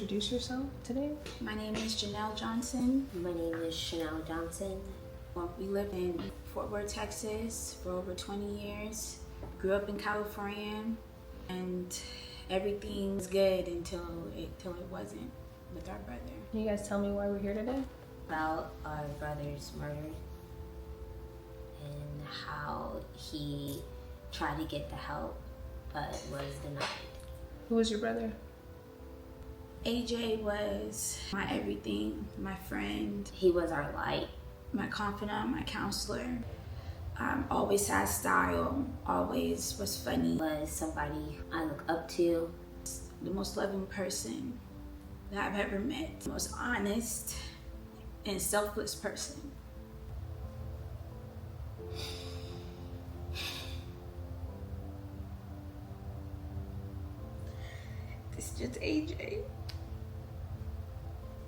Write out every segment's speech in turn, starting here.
introduce yourself today? My name is Janelle Johnson. My name is Chanel Johnson. Well, we lived in Fort Worth, Texas for over 20 years. Grew up in California, and everything was good until it wasn't with our brother. Can you guys tell me why we're here today? About our brother's murder and how he tried to get the help but was denied. Who was your brother? AJ was my everything, my friend. He was our light. My confidant, my counselor. Always had style, always was funny. Was somebody I look up to. The most loving person that I've ever met. The most honest and selfless person. It's just AJ.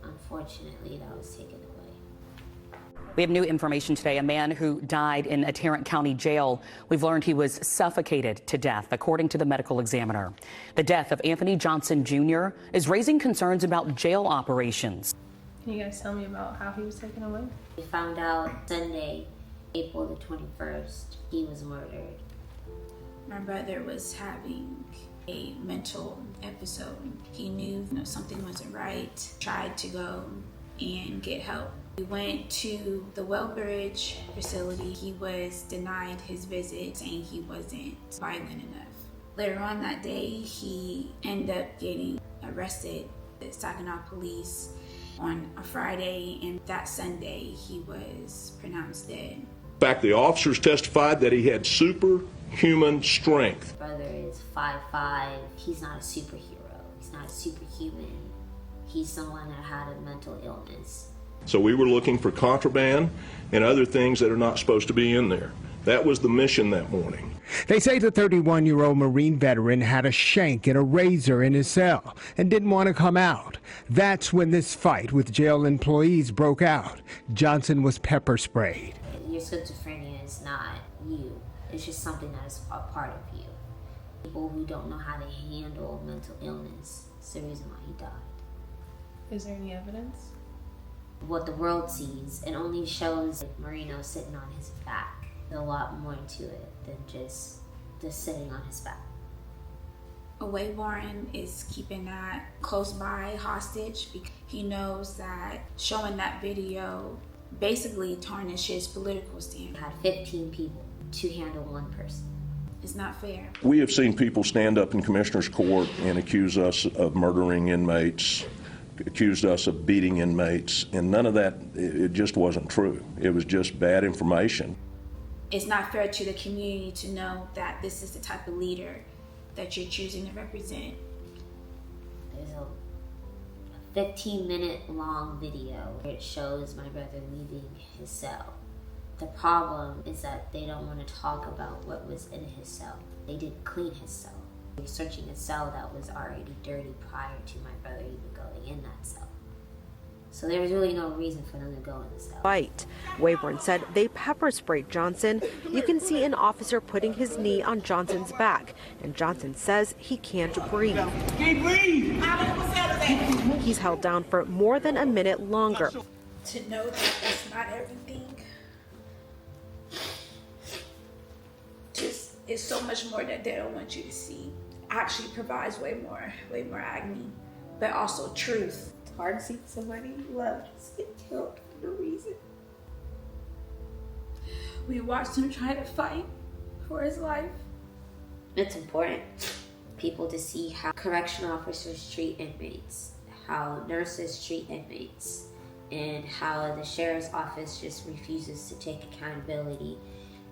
Unfortunately, that was taken away. We have new information today. A man who died in a Tarrant County jail. We've learned he was suffocated to death, according to the medical examiner. The death of Anthony Johnson Jr. is raising concerns about jail operations. Can you guys tell me about how he was taken away? We found out Sunday, April the 21st, he was murdered. My brother was having a mental episode. He knew something wasn't right, tried to go and get help. We went to the Wellbridge facility. He was denied his visit, saying he wasn't violent enough. Later on that day, he ended up getting arrested at Saginaw Police on a Friday, and that Sunday he was pronounced dead. In fact, the officers testified that he had superhuman strength. My brother is 5'5". He's not a superhero. He's not a superhuman. He's someone that had a mental illness. So we were looking for contraband and other things that are not supposed to be in there. That was the mission that morning. They say the 31-year-old Marine veteran had a shank and a razor in his cell and didn't want to come out. That's when this fight with jail employees broke out. Johnson was pepper sprayed. Your schizophrenia is not you. It's just something that is a part of you. People who don't know how to handle mental illness, it's the reason why he died. Is there any evidence? What the world sees, it only shows Marino sitting on his back. There's a lot more to it than just sitting on his back. Waybourn is keeping that close by hostage because he knows that showing that video basically tarnishes political stand. Had 15 people to handle one person. It's not fair. We have seen people stand up in commissioner's court and accuse us of murdering inmates, accused us of beating inmates, and none of that, it just wasn't true. It was just bad information. It's not fair to the community to know that this is the type of leader that you're choosing to represent. There's a 15-minute long video where it shows my brother leaving his cell. The problem is that they don't want to talk about what was in his cell. They didn't clean his cell. They were searching a cell that was already dirty prior to my brother even going in that cell. So there was really no reason for them to go in the cell. Fight. Waybourn said they pepper sprayed Johnson. You can see an officer putting his knee on Johnson's back, and Johnson says he can't breathe. Can't breathe. He's held down for more than a minute longer. To know that it's not everything, just it's so much more that they don't want you to see. Actually provides way more agony, but also truth. It's hard to see somebody you love just get killed for no reason. We watched him try to fight for his life. It's important people to see how correctional officers treat inmates, how nurses treat inmates, and how the sheriff's office just refuses to take accountability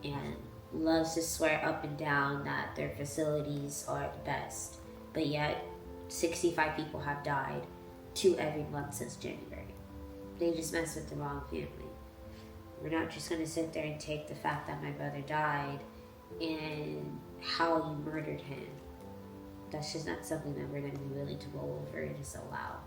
and loves to swear up and down that their facilities are the best. But yet, 65 people have died, 2 every month since January. They just mess with the wrong family. We're not just going to sit there and take the fact that my brother died and how you murdered him. That's just not something that we're going to be willing to roll over and just allow.